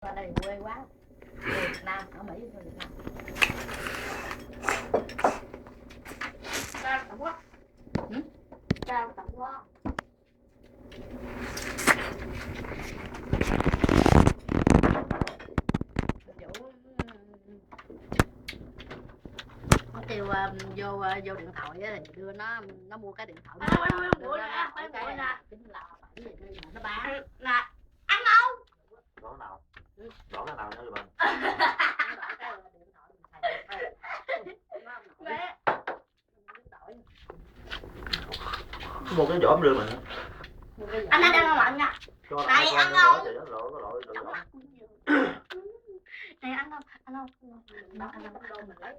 Qua đây quê quá. Người Việt Nam, ở Mỹ người Việt Nam. Cao tập quá. Cao tập quá. Nó kêu vô điện thoại á thì đưa nó mua cái điện thoại. Bữa nè, mấy bữa nè. Nó bán. Nè, ăn không? Rõ nào? Rõ cái nào nữa rồi Mẹ. một cái vỏ đưa mình. Anh ăn không anh nha? Này ăn không? Này ăn không? Ăn không? Nó ăn đô mình lấy.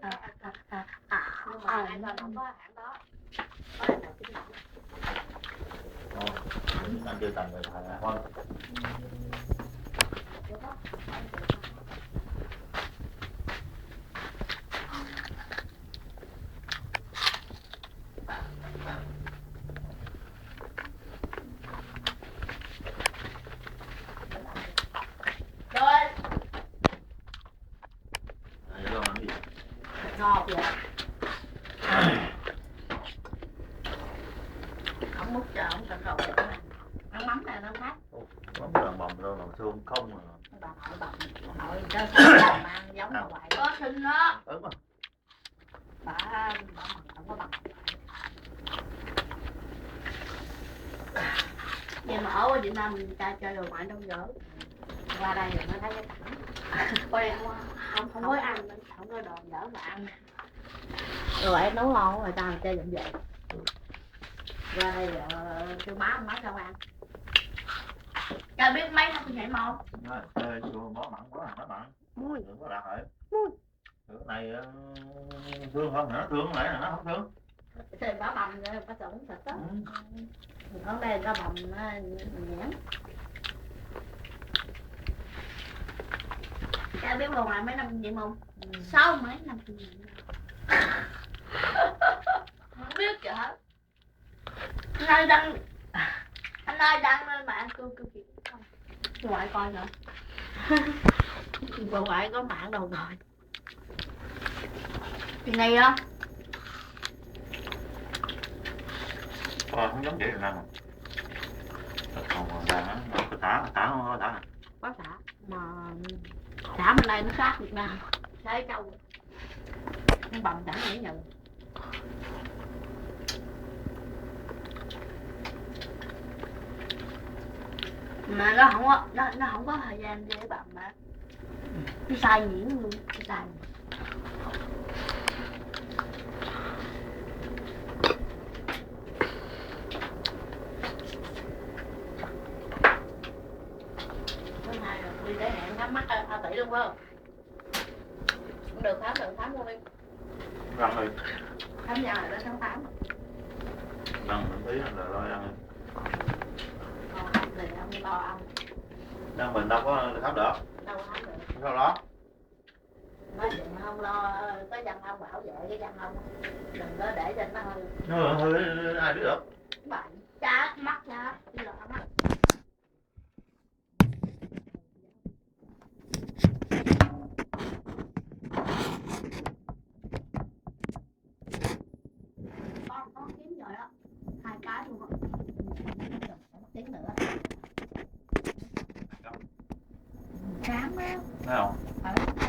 Nhưng mà ăn là không có hãng đó. Có hãng nào chính hãng. Anh chưa tầm rồi thôi. Ngon vậy. Không múc cho ông cần cầu vậy nè. Ăn mắm này nó khác. Mắm là bầm đâu mà xương không mà. Bà nội bầm, bà nội cho sao mà ăn giống bà ngoại. Có xinh đó. Ớt mà. Bà không có bằng. Nhưng mà ở Việt Nam mình ta chơi đồ ngoại đâu dở. Qua đây rồi nó thấy cái cảnh. Quay không có ăn, không có đồ dở mà ăn. Rồi em nấu ngon người ta chơi dậm vậy. Qua đây rồi kêu má sao ăn. Cha biết mấy năm nhảy màu. Chơi bó mặn quá nó mặn. Đừng có đặt lại. Cái này thương hơn hả? Thương lại là nó không thương. Thì bà bầm rồi, bà trộn thịt đó. Ở đây bà bầm nhãn. Cha biết bà ngoại mấy năm vậy không? 6 mấy năm vậy. Không biết gì hết. Anh ơi đăng lên mạng kêu việc không? Ngoại coi nữa. Bà ngoại có mạng đâu rồi. Chị này á. Không giống vậy là còn đàn á, có tả không có tả. Có xả mà xả bên đây nó khác Việt Nam. Xả trâu. Nó bầm chẳng nghĩ nhận. Mà nó không có thời gian để bầm mà. Nó sai nhuyễn luôn, nó sai. Hôm nay đi để hẹn khám mắt A Tỷ luôn phải không? Không được khám luôn đi. Răng đi. Khám da này đến tháng 8. Răng mình tí là lo ăn. Còn ăn thì ông lo ăn. Răng mình đâu có khám được. Đâu có khám được. Sao đó? Nói chuyện không lo cái răng ông bảo vệ cái răng ông. Đừng có để cho nó hư. Nó hư ai biết được. Bệnh. Chá mắt ra, đi lọ mắt. Con kiếm rồi đó. 2 cái luôn rồi. Tiếng nữa. Sáng đó. Thấy không? Ừ.